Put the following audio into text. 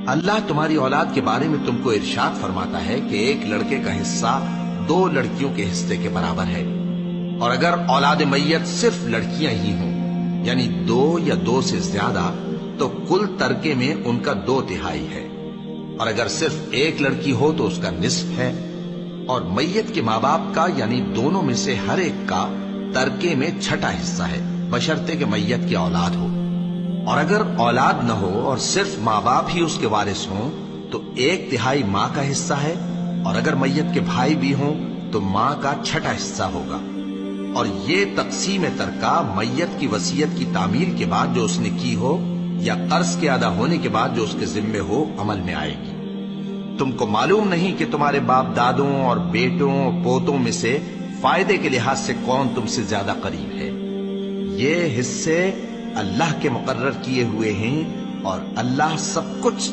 اللہ تمہاری اولاد کے بارے میں تم کو ارشاد فرماتا ہے کہ ایک لڑکے کا حصہ 2 لڑکیوں کے حصے کے برابر ہے، اور اگر اولاد میت صرف لڑکیاں ہی ہوں یعنی 2 یا 2 سے زیادہ تو کل ترکے میں ان کا 2/3 ہے، اور اگر صرف ایک لڑکی ہو تو اس کا نصف ہے، اور میت کے ماں باپ کا یعنی دونوں میں سے ہر ایک کا ترکے میں 6واں حصہ ہے، بشرطے کہ میت کی اولاد ہو، اور اگر اولاد نہ ہو اور صرف ماں باپ ہی اس کے وارث ہوں تو 1/3 ماں کا حصہ ہے، اور اگر میت کے بھائی بھی ہوں تو ماں کا 6واں حصہ ہوگا۔ اور یہ تقسیم ترکہ میت کی وصیت کی تعمیل کے بعد جو اس نے کی ہو یا قرض کے ادا ہونے کے بعد جو اس کے ذمے ہو عمل میں آئے گی۔ تم کو معلوم نہیں کہ تمہارے باپ دادوں اور بیٹوں اور پوتوں میں سے فائدے کے لحاظ سے کون تم سے زیادہ قریب ہے؟ یہ حصے اللہ کے مقرر کیے ہوئے ہیں، اور اللہ سب کچھ